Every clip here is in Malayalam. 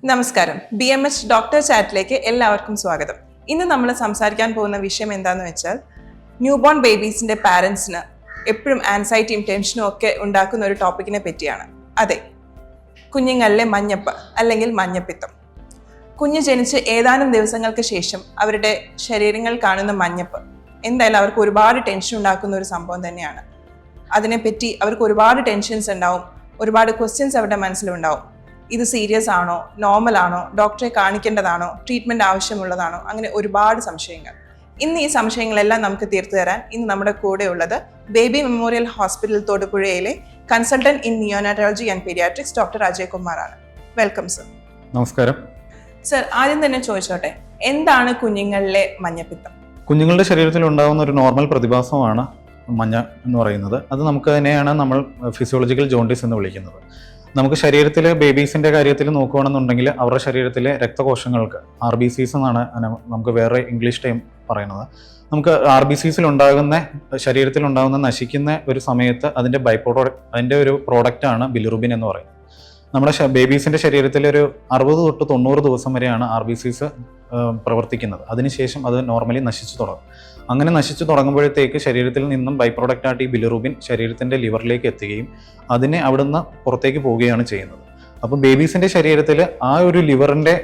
നമസ്കാരം. BMH ഡോക്ടർ ചാറ്റിലേക്ക് എല്ലാവർക്കും സ്വാഗതം. ഇന്ന് നമ്മൾ സംസാരിക്കാൻ പോകുന്ന വിഷയം എന്താണെന്ന് വെച്ചാൽ ന്യൂ ബോൺ ബേബീസിന്റെ പാരൻസിന് എപ്പോഴും ആൻസൈറ്റിയും ടെൻഷനും ഒക്കെ ഉണ്ടാക്കുന്ന ഒരു ടോപ്പിക്കിനെ പറ്റിയാണ്. അതെ, കുഞ്ഞുങ്ങളിലെ മഞ്ഞപ്പ് അല്ലെങ്കിൽ മഞ്ഞപ്പിത്തം. കുഞ്ഞ് ജനിച്ച് ഏതാനും ദിവസങ്ങൾക്ക് ശേഷം അവരുടെ ശരീരങ്ങൾ കാണുന്ന മഞ്ഞപ്പ് എന്തായാലും അവർക്ക് ഒരുപാട് ടെൻഷൻ ഉണ്ടാക്കുന്ന ഒരു സംഭവം തന്നെയാണ്. അതിനെപ്പറ്റി അവർക്ക് ഒരുപാട് ടെൻഷൻസ് ഉണ്ടാവും, ഒരുപാട് ക്വസ്റ്റ്യൻസ് അവരുടെ മനസ്സിലുണ്ടാവും. ഇത് സീരിയസ് ആണോ, നോർമൽ ആണോ, ഡോക്ടറെ കാണിക്കേണ്ടതാണോ, ട്രീറ്റ്മെൻറ്റ് ആവശ്യമുള്ളതാണോ, അങ്ങനെ ഒരുപാട് സംശയങ്ങൾ. ഇന്ന് ഈ സംശയങ്ങളെല്ലാം നമുക്ക് തീർത്തു തരാൻ ഇന്ന് നമ്മുടെ കൂടെ ഉള്ളത് ബേബി മെമ്മോറിയൽ ഹോസ്പിറ്റൽ തൊടുപുഴയിലെ consultant in neonatology and paediatrics doctor Ajay കുമാറാണ്. Welcome sir. നമസ്കാരം സർ. ആദ്യം തന്നെ ചോദിച്ചോട്ടെ, എന്താണ് കുഞ്ഞുങ്ങളിലെ മഞ്ഞപ്പിത്തം? കുഞ്ഞുങ്ങളുടെ ശരീരത്തിൽ ഉണ്ടാകുന്ന ഒരു നോർമൽ പ്രതിഭാസമാണ് മഞ്ഞ എന്ന് പറയുന്നത്. അത് നമുക്ക് തന്നെയാണ് നമ്മൾ ഫിസിയോളജിക്കൽ ജോണ്ടിസ് എന്ന് വിളിക്കുന്നത്. നമുക്ക് ശരീരത്തിൽ ബേബീസിൻ്റെ കാര്യത്തിൽ നോക്കുകയാണെന്നുണ്ടെങ്കിൽ അവരുടെ ശരീരത്തിലെ രക്തകോശങ്ങൾക്ക് RBCs എന്നാണ് നമുക്ക് വേറെ ഇംഗ്ലീഷ് ടൈം പറയുന്നത്. നമുക്ക് RBCs ശരീരത്തിൽ ഉണ്ടാകുന്ന നശിക്കുന്ന ഒരു സമയത്ത് അതിൻ്റെ ഒരു പ്രോഡക്റ്റാണ് ബിലിറുബിൻ എന്ന് പറയുന്നത്. നമ്മുടെ ബേബീസിൻ്റെ ശരീരത്തിൽ ഒരു 60 തൊട്ട് 90 ദിവസം വരെയാണ് RBCs പ്രവർത്തിക്കുന്നത്. അതിനുശേഷം അത് നോർമലി നശിച്ചു തുടങ്ങും. അങ്ങനെ നശിച്ചു തുടങ്ങുമ്പോഴത്തേക്ക് ശരീരത്തിൽ നിന്നും ബൈ പ്രോഡക്റ്റായിട്ട് ഈ ബിലിറുബിൻ ശരീരത്തിൻ്റെ ലിവറിലേക്ക് എത്തുകയും അതിനെ അവിടുന്ന് പുറത്തേക്ക് പോവുകയാണ് ചെയ്യുന്നത്. അപ്പോൾ ബേബീസിൻ്റെ ശരീരത്തിൽ ആ ഒരു ലിവറിൻ്റെ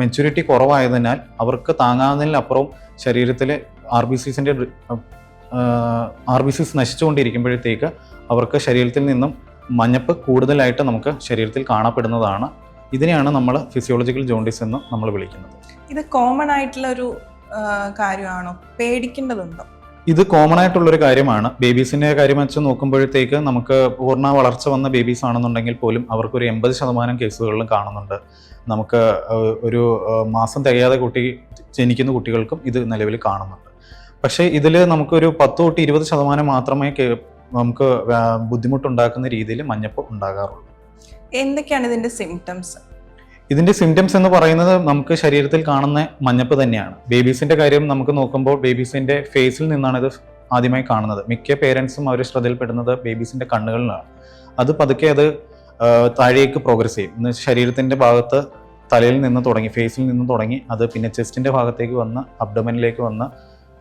മെച്യൂരിറ്റി കുറവായതിനാൽ അവർക്ക് താങ്ങാവുന്നതിനപ്പുറം ശരീരത്തിൽ RBCs നശിച്ചുകൊണ്ടിരിക്കുമ്പോഴത്തേക്ക് അവർക്ക് ശരീരത്തിൽ നിന്നും മഞ്ഞപ്പ് കൂടുതലായിട്ട് നമുക്ക് ശരീരത്തിൽ കാണപ്പെടുന്നതാണ്. ഇതിനെയാണ് നമ്മൾ ഫിസിയോളജിക്കൽ ജോണ്ടിസ് എന്ന് നമ്മൾ വിളിക്കുന്നത്. ഇത് കോമൺ ആയിട്ടുള്ള ഒരു കാര്യമാണോ, പേടിക്കേണ്ടതുണ്ടോ? ഇത് കോമൺ ആയിട്ടുള്ളൊരു കാര്യമാണ്. ബേബീസിൻ്റെ കാര്യം വെച്ച് നോക്കുമ്പോഴത്തേക്ക് നമുക്ക് പൂർണ്ണ വളർച്ച വന്ന ബേബീസ് ആണെന്നുണ്ടെങ്കിൽ പോലും അവർക്കൊരു 80% കേസുകളിലും കാണുന്നുണ്ട്. നമുക്ക് ഒരു മാസം തികയാതെ ജനിക്കുന്ന കുട്ടികൾക്കും ഇത് നിലവിൽ കാണുന്നുണ്ട്. പക്ഷേ ഇതിൽ നമുക്കൊരു 10 തൊട്ട് 20% മാത്രമേ നമുക്ക് ബുദ്ധിമുട്ടുണ്ടാക്കുന്ന രീതിയിൽ മഞ്ഞപ്പ് ഉണ്ടാകാറുള്ളൂ. എന്തൊക്കെയാണ് ഇതിൻ്റെ സിംറ്റംസ്? ഇതിൻ്റെ സിംറ്റംസ് എന്ന് പറയുന്നത് നമുക്ക് ശരീരത്തിൽ കാണുന്ന മഞ്ഞപ്പ് തന്നെയാണ്. ബേബീസിൻ്റെ കാര്യം നമുക്ക് നോക്കുമ്പോൾ ബേബീസിൻ്റെ ഫേസിൽ നിന്നാണ് ഇത് ആദ്യമായി കാണുന്നത്. മിക്ക പേരൻസും അവർ ശ്രദ്ധയിൽപ്പെടുന്നത് ബേബീസിൻ്റെ കണ്ണുകളിലാണ്. അത് പതുക്കെ അത് താഴേക്ക് പ്രോഗ്രസ് ചെയ്യും. ശരീരത്തിൻ്റെ ഭാഗത്ത് തലയിൽ നിന്ന് തുടങ്ങി, ഫേസിൽ നിന്ന് തുടങ്ങി അത് പിന്നെ ചെസ്റ്റിൻ്റെ ഭാഗത്തേക്ക് വന്ന് അബ്ഡോമനിലേക്ക് വന്ന്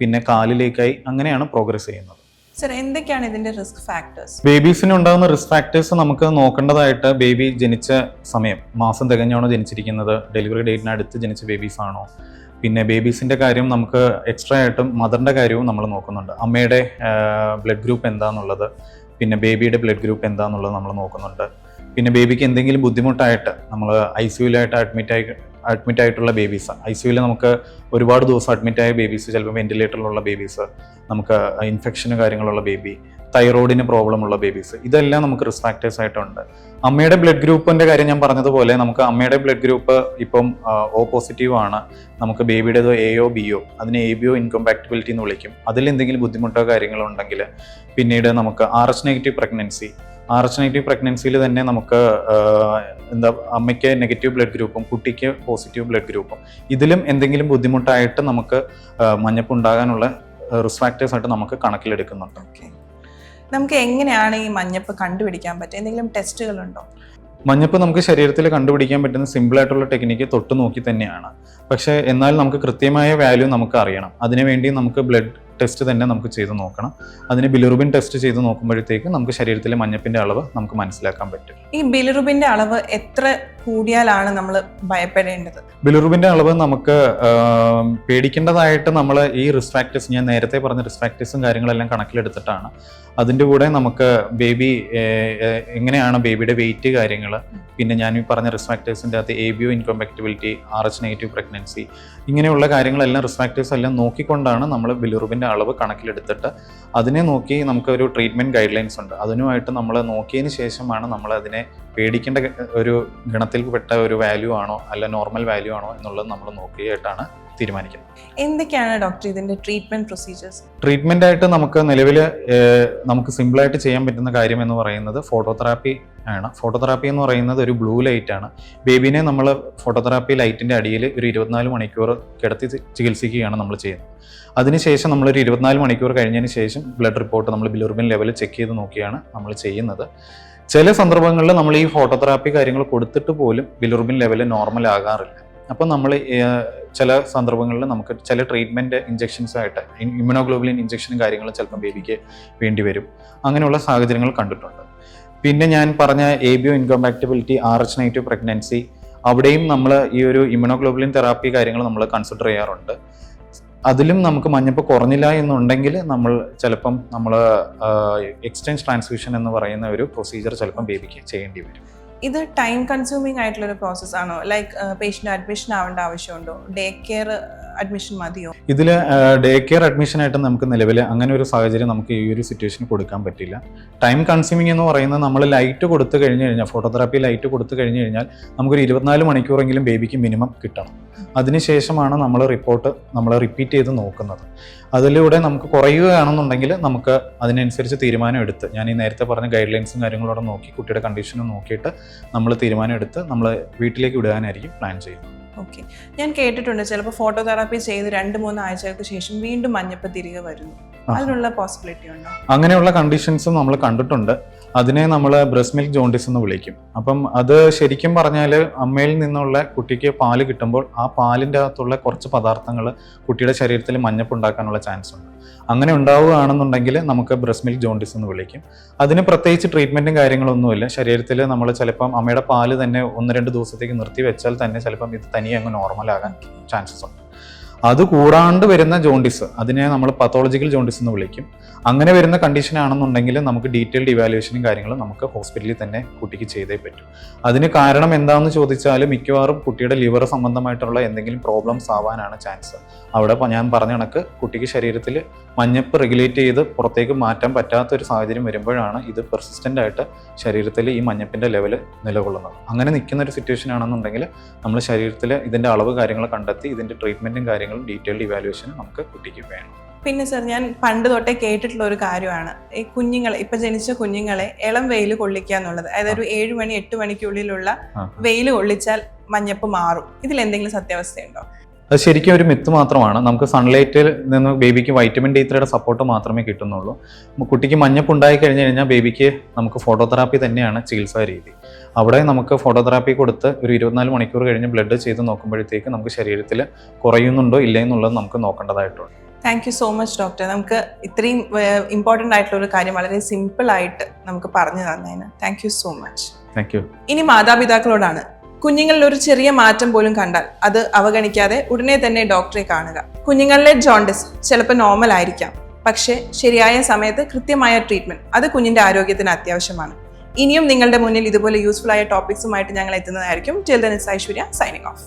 പിന്നെ കാലിലേക്കായി അങ്ങനെയാണ് പ്രോഗ്രസ് ചെയ്യുന്നത്. സർ, എന്തൊക്കെയാണ് ഇതിന്റെ റിസ്ക് ഫാക്ടേഴ്സ്? ബേബീസിന് ഉണ്ടാകുന്ന റിസ്ക് ഫാക്ടേഴ്സ് നമുക്ക് നോക്കേണ്ടതായിട്ട് ബേബി ജനിച്ച സമയം, മാസം തികഞ്ഞാണോ ജനിച്ചിരിക്കുന്നത്, ഡെലിവറി ഡേറ്റിന് അടുത്ത് ജനിച്ച ബേബീസ് ആണോ, പിന്നെ ബേബീസിൻ്റെ കാര്യം നമുക്ക് എക്സ്ട്രാ ആയിട്ടും മദറിൻ്റെ കാര്യവും നമ്മൾ നോക്കുന്നുണ്ട്. അമ്മയുടെ ബ്ലഡ് ഗ്രൂപ്പ് എന്താണെന്നുള്ളത്, പിന്നെ ബേബിയുടെ ബ്ലഡ് ഗ്രൂപ്പ് എന്താണെന്നുള്ളത് നമ്മൾ നോക്കുന്നുണ്ട്. പിന്നെ ബേബിക്ക് എന്തെങ്കിലും ബുദ്ധിമുട്ടായിട്ട് നമ്മൾ ICUലായിട്ട് അഡ്മിറ്റ് ആയിട്ടുള്ള ബേബീസ്, ICUവിൽ നമുക്ക് ഒരുപാട് ദിവസം അഡ്മിറ്റായ ബേബീസ്, ചിലപ്പോൾ വെന്റിലേറ്ററിലുള്ള ബേബീസ്, നമുക്ക് ഇൻഫെക്ഷന് കാര്യങ്ങളുള്ള ബേബി, തൈറോയിഡിന് പ്രോബ്ലം ഉള്ള ബേബീസ്, ഇതെല്ലാം നമുക്ക് റിസ്ക് ഫാക്ടേഴ്സ് ആയിട്ടുണ്ട്. അമ്മയുടെ ബ്ലഡ് ഗ്രൂപ്പിൻ്റെ കാര്യം ഞാൻ പറഞ്ഞതുപോലെ നമുക്ക് അമ്മയുടെ ബ്ലഡ് ഗ്രൂപ്പ് ഇപ്പം O പോസിറ്റീവ് ആണ്. നമുക്ക് ബേബിയുടേത് AO BO, അതിനെ ABO ഇൻകോമ്പാക്റ്റബിലിറ്റി എന്ന് വിളിക്കും. അതിൽ എന്തെങ്കിലും ബുദ്ധിമുട്ടോ കാര്യങ്ങളോ ഉണ്ടെങ്കിൽ പിന്നീട് നമുക്ക് RH നെഗറ്റീവ് പ്രഗ്നൻസിയിൽ തന്നെ നമുക്ക് അമ്മയ്ക്ക് നെഗറ്റീവ് ബ്ലഡ് ഗ്രൂപ്പും കുട്ടിക്ക് പോസിറ്റീവ് ബ്ലഡ് ഗ്രൂപ്പും, ഇതിലും എന്തെങ്കിലും ബുദ്ധിമുട്ടായിട്ട് നമുക്ക് മഞ്ഞപ്പ് ഉണ്ടാകാനുള്ള റിസ്ക് ഫാക്ടേഴ്സ് ആയിട്ട് നമുക്ക് കണക്കിലെടുക്കുന്നുണ്ട്. നമുക്ക് എങ്ങനെയാണ് ഈ മഞ്ഞപ്പ് കണ്ടുപിടിക്കാൻ പറ്റുക? എന്തെങ്കിലും ടെസ്റ്റുകളുണ്ടോ? മഞ്ഞപ്പ് നമുക്ക് ശരീരത്തിൽ കണ്ടുപിടിക്കാൻ പറ്റുന്ന സിമ്പിളായിട്ടുള്ള ടെക്നിക്ക് തൊട്ട് നോക്കി തന്നെയാണ്. പക്ഷേ എന്നാൽ നമുക്ക് കൃത്യമായ വാല്യൂ നമുക്ക് അറിയണം. അതിനുവേണ്ടി നമുക്ക് ബ്ലഡ് ടെസ്റ്റ് തന്നെ നമുക്ക് ചെയ്ത് നോക്കണം. അതിന് ബിലിറുബിൻ ടെസ്റ്റ് ചെയ്ത് നോക്കുമ്പോഴത്തേക്ക് നമുക്ക് ശരീരത്തിലെ മഞ്ഞപ്പിൻ്റെ അളവ് നമുക്ക് മനസ്സിലാക്കാൻ പറ്റും. ഈ ബിലിറുബിൻ്റെ അളവ് എത്ര കൂടിയാലാണ് നമ്മൾ ഭയപ്പെടേണ്ടത്? ബിലിറുബിൻ്റെ അളവ് നമുക്ക് പേടിക്കേണ്ടതായിട്ട് നമ്മൾ ഈ റിസ്ക് ഫാക്ടേഴ്സ്, ഞാൻ നേരത്തെ പറഞ്ഞ റിസ്ക് ഫാക്ടേഴ്സും കാര്യങ്ങളെല്ലാം കണക്കിലെടുത്തിട്ടാണ്. അതിൻ്റെ കൂടെ നമുക്ക് ബേബി എങ്ങനെയാണ് ബേബിയുടെ വെയിറ്റ് കാര്യങ്ങൾ, പിന്നെ ഞാൻ ഈ പറഞ്ഞ റിസ്ക് ഫാക്ടേഴ്സിൻ്റെ അകത്ത് ABO ഇൻകോമ്പാക്റ്റബിലിറ്റി, RH നെഗറ്റീവ് പ്രഗ്നൻസി, ഇങ്ങനെയുള്ള കാര്യങ്ങളെല്ലാം റിസ്ക് ഫാക്ടേഴ്സ് എല്ലാം നോക്കിക്കൊണ്ടാണ് നമ്മൾ ബിലിറുബിൻ്റെ അളവ് കണക്കിലെടുത്തിട്ട് അതിനെ നോക്കി നമുക്കൊരു ട്രീറ്റ്മെൻറ്റ് ഗൈഡ് ലൈൻസ് ഉണ്ട്. അതിനുമായിട്ട് നമ്മൾ നോക്കിയതിന് ശേഷമാണ് നമ്മൾ അതിനെ പേടിക്കേണ്ട ഒരു ഗണത്തിൽപ്പെട്ട ഒരു വാല്യൂ ആണോ അല്ല നോർമൽ വാല്യൂ ആണോ എന്നുള്ളത് നമ്മൾ നോക്കിയായിട്ടാണ് തീരുമാനിക്കുന്നത്. എന്തൊക്കെയാണ് ഡോക്ടർ ഇതിന്റെ ട്രീറ്റ്മെന്റ് പ്രൊസീജിയേഴ്സ്? ട്രീറ്റ്മെന്റ് ആയിട്ട് നമുക്ക് നിലവിൽ നമുക്ക് സിമ്പിളായിട്ട് ചെയ്യാൻ പറ്റുന്ന കാര്യം എന്ന് പറയുന്നത് ഫോട്ടോതെറാപ്പി ആണ്. ഫോട്ടോതെറാപ്പി എന്ന് പറയുന്നത് ഒരു ബ്ലൂ ലൈറ്റ് ആണ്. ബേബിനെ നമ്മൾ ഫോട്ടോതെറാപ്പി ലൈറ്റിന്റെ അടിയിൽ ഒരു 24 മണിക്കൂർ കിടത്തി ചികിത്സിക്കുകയാണ് നമ്മൾ ചെയ്യുന്നത്. അതിനുശേഷം നമ്മളൊരു 24 മണിക്കൂർ കഴിഞ്ഞതിന് ശേഷം ബ്ലഡ് റിപ്പോർട്ട് നമ്മൾ ബിലിറുബിൻ ലെവൽ ചെക്ക് ചെയ്ത് നോക്കിയാണ് നമ്മൾ ചെയ്യുന്നത്. ചില സന്ദർഭങ്ങളിൽ നമ്മൾ ഈ ഫോട്ടോതെറാപ്പി കാര്യങ്ങൾ കൊടുത്തിട്ട് പോലും ബിലിറുബിൻ ലെവൽ നോർമൽ ആകാറില്ല. അപ്പം നമ്മൾ ചില സന്ദർഭങ്ങളിൽ നമുക്ക് ചില ട്രീറ്റ്മെൻറ്റ് ഇഞ്ചെക്ഷൻസ് ആയിട്ട് ഇമ്യൂണോഗ്ലോബുലിൻ ഇഞ്ചെക്ഷനും കാര്യങ്ങളും ചിലപ്പം ബേബിക്ക് വേണ്ടി വരും. അങ്ങനെയുള്ള സാഹചര്യങ്ങൾ കണ്ടിട്ടുണ്ട്. പിന്നെ ഞാൻ പറഞ്ഞ ABO ഇൻകോമ്പാക്റ്റബിലിറ്റി, RH നെഗറ്റീവ് പ്രഗ്നൻസി, അവിടെയും നമ്മൾ ഈ ഒരു ഇമ്യൂണോഗ്ലോബുലിൻ തെറാപ്പി കാര്യങ്ങൾ നമ്മൾ കൺസിഡർ ചെയ്യാറുണ്ട്. അതിലും നമുക്ക് മഞ്ഞപ്പ് കുറഞ്ഞില്ല എന്നുണ്ടെങ്കിൽ നമ്മൾ ചിലപ്പം എക്സ്റ്റെൻസ് ട്രാൻസ്ഫ്യൂഷൻ എന്ന് പറയുന്ന ഒരു പ്രൊസീജിയർ ചിലപ്പം ബേബിക്ക് ചെയ്യേണ്ടി വരും. ഇത് ടൈം കൺസ്യൂമിങ് ആയിട്ടുള്ളൊരു പ്രോസസ് ആണോ? ലൈക്ക് പേഷ്യൻ്റ് അഡ്മിഷൻ ആവേണ്ട ആവശ്യമുണ്ടോ? ഡേ കെയർ അഡ്മിഷൻ മതിയോ? ഇതിൽ ഡേ കെയർ അഡ്മിഷനായിട്ട് നമുക്ക് നിലവിൽ അങ്ങനെ ഒരു സാഹചര്യം നമുക്ക് ഈ ഒരു സിറ്റുവേഷൻ കൊടുക്കാൻ പറ്റില്ല. ടൈം കൺസ്യൂമിങ് എന്ന് പറയുന്നത് നമ്മൾ ലൈറ്റ് കൊടുത്തു കഴിഞ്ഞ് കഴിഞ്ഞാൽ, ഫോട്ടോതെറാപ്പി ലൈറ്റ് കൊടുത്തു കഴിഞ്ഞ് കഴിഞ്ഞാൽ നമുക്കൊരു 24 മണിക്കൂറെങ്കിലും ബേബിക്ക് മിനിമം കിട്ടണം. അതിനുശേഷമാണ് നമ്മൾ റിപ്പീറ്റ് ചെയ്ത് നോക്കുന്നത്. അതിലൂടെ നമുക്ക് കുറയുകയാണെന്നുണ്ടെങ്കിൽ നമുക്ക് അതിനനുസരിച്ച് തീരുമാനം എടുത്ത്, ഞാൻ ഈ നേരത്തെ പറഞ്ഞ ഗൈഡ് ലൈൻസും കാര്യങ്ങളോടെ നോക്കി കുട്ടിയുടെ കണ്ടീഷനും നോക്കിയിട്ട് നമ്മൾ തീരുമാനം എടുത്ത് നമ്മൾ വീട്ടിലേക്ക് വിടാനായിരിക്കും പ്ലാൻ ചെയ്യുന്നത്. ഓക്കെ, ഞാൻ കേട്ടിട്ടുണ്ട് ചിലപ്പോൾ ഫോട്ടോതെറാപ്പി ചെയ്ത് 2-3 ആഴ്ചകൾക്ക് ശേഷം വീണ്ടും മഞ്ഞപ്പ് തിരികെ വരുന്നു. അതിനുള്ള പോസിബിലിറ്റി ഉണ്ടോ? അങ്ങനെയുള്ള കണ്ടീഷൻസും നമ്മൾ കണ്ടിട്ടുണ്ട്. അതിനെ നമ്മൾ ബ്രസ്റ്റ് മിൽക്ക് ജോണ്ടിസ് എന്ന് വിളിക്കും. അപ്പം അത് ശരിക്കും പറഞ്ഞാൽ അമ്മയിൽ നിന്നുള്ള കുട്ടിക്ക് പാല് കിട്ടുമ്പോൾ ആ പാലിൻ്റെ അകത്തുള്ള കുറച്ച് പദാർത്ഥങ്ങൾ കുട്ടിയുടെ ശരീരത്തിൽ മഞ്ഞപ്പ് ഉണ്ടാക്കാനുള്ള ചാൻസ് ഉണ്ട്. അങ്ങനെ ഉണ്ടാവുകയാണെന്നുണ്ടെങ്കിൽ നമുക്ക് ബ്രസ്റ്റ് മിൽക്ക് ജോണ്ടിസ് എന്ന് വിളിക്കും. അതിന് പ്രത്യേകിച്ച് ട്രീറ്റ്മെൻറ്റും കാര്യങ്ങളൊന്നുമില്ല. ശരീരത്തിൽ നമ്മൾ ചിലപ്പം അമ്മയുടെ പാല് തന്നെ 1-2 ദിവസത്തേക്ക് നിർത്തി വെച്ചാൽ തന്നെ ചിലപ്പം ഇത് തനിയെ അങ്ങ് നോർമലാകാൻ ചാൻസസ് ഉണ്ട്. അത് കൂടാണ്ട് വരുന്ന ജോണ്ടിസ്, അതിനെ നമ്മൾ പത്തോളജിക്കൽ ജോണ്ടിസ് എന്ന് വിളിക്കും. അങ്ങനെ വരുന്ന കണ്ടീഷൻ ആണെന്നുണ്ടെങ്കിൽ നമുക്ക് ഡീറ്റെയിൽഡ് ഇവാലുവേഷനും കാര്യങ്ങളും നമുക്ക് ഹോസ്പിറ്റലിൽ തന്നെ കുട്ടിക്ക് ചെയ്തേ പറ്റും. അതിന് കാരണം എന്താണെന്ന് ചോദിച്ചാൽ മിക്കവാറും കുട്ടിയുടെ ലിവർ സംബന്ധമായിട്ടുള്ള എന്തെങ്കിലും പ്രോബ്ലംസ് ആവാനാണ് ചാൻസ്. അവിടെ ഞാൻ പറഞ്ഞ കണക്ക് കുട്ടിക്ക് ശരീരത്തിൽ മഞ്ഞപ്പ് റെഗുലേറ്റ് ചെയ്ത് പുറത്തേക്ക് മാറ്റാൻ പറ്റാത്തൊരു സാഹചര്യം വരുമ്പോഴാണ് ഇത് പെർസിസ്റ്റൻ്റ് ആയിട്ട് ശരീരത്തിൽ ഈ മഞ്ഞപ്പിൻ്റെ ലെവൽ നിലകൊള്ളുന്നത്. അങ്ങനെ നിൽക്കുന്ന ഒരു സിറ്റുവേഷൻ ആണെന്നുണ്ടെങ്കിൽ നമ്മൾ ശരീരത്തിൽ ഇതിൻ്റെ അളവ് കാര്യങ്ങൾ കണ്ടെത്തി ഇതിൻ്റെ ട്രീറ്റ്മെൻറ്റും കാര്യങ്ങളും ഡീറ്റെയിൽഡ് ഇവാലുവേഷനും നമുക്ക് കുട്ടിക്ക് വേണം. പിന്നെ സർ, ഞാൻ പണ്ട് തൊട്ടേ കേട്ടിട്ടുള്ള ഒരു കാര്യമാണ് ഈ കുഞ്ഞുങ്ങളെ, ഇപ്പൊ ജനിച്ച കുഞ്ഞുങ്ങളെ ഇളം വെയിൽ കൊള്ളിക്കുക എന്നുള്ളത്. അതായത് ഒരു 7 മണി 8 മണിക്കുള്ളിലുള്ള വെയിൽ കൊള്ളിച്ചാൽ മഞ്ഞപ്പ് മാറും. ഇതിൽ എന്തെങ്കിലും സത്യാവസ്ഥയുണ്ടോ? അത് ശരിക്കും ഒരു മിത്ത് മാത്രമാണ്. നമുക്ക് സൺലൈറ്റിൽ നിന്ന് ബേബിക്ക് വൈറ്റമിൻ D3യുടെ സപ്പോർട്ട് മാത്രമേ കിട്ടുന്നുള്ളൂ. കുട്ടിക്ക് മഞ്ഞപ്പ് ഉണ്ടായി കഴിഞ്ഞ് കഴിഞ്ഞാൽ ബേബിക്ക് നമുക്ക് ഫോട്ടോതെറാപ്പി തന്നെയാണ് ചികിത്സാ രീതി. അവിടെ നമുക്ക് ഫോട്ടോതെറാപ്പി കൊടുത്ത് ഒരു 24 മണിക്കൂർ കഴിഞ്ഞ് ബ്ലഡ് ചെയ്ത് നോക്കുമ്പോഴത്തേക്ക് നമുക്ക് ശരീരത്തിൽ കുറയുന്നുണ്ടോ ഇല്ലേ എന്നുള്ളത് നമുക്ക് നോക്കേണ്ടതായിട്ടുണ്ട്. Thank you so much doctor. നമുക്ക് ഇത്രയും ഇമ്പോർട്ടൻ്റ് ആയിട്ടുള്ള ഒരു കാര്യം വളരെ സിമ്പിൾ ആയിട്ട് നമുക്ക് പറഞ്ഞു തന്നതിന് thank you so much. Thank you. ഇനി മാതാപിതാക്കളോടാണ്. കുഞ്ഞുങ്ങളിൽ ഒരു ചെറിയ മാറ്റം പോലും കണ്ടാൽ അത് അവഗണിക്കാതെ ഉടനെ തന്നെ ഡോക്ടറെ കാണുക. കുഞ്ഞുങ്ങളിലെ ജോണ്ടിസ് ചിലപ്പോൾ നോർമൽ ആയിരിക്കാം, പക്ഷേ ശരിയായ സമയത്ത് കൃത്യമായ ട്രീറ്റ്മെന്റ് അത് കുഞ്ഞിന്റെ ആരോഗ്യത്തിന് അത്യാവശ്യമാണ്. ഇനിയും നിങ്ങളുടെ മുന്നിൽ ഇതുപോലെ യൂസ്ഫുൾ ആയ ടോപ്പിക്സുമായിട്ട് ഞങ്ങൾ എത്തുന്നതായിരിക്കും. Till then it's Aishwarya signing of.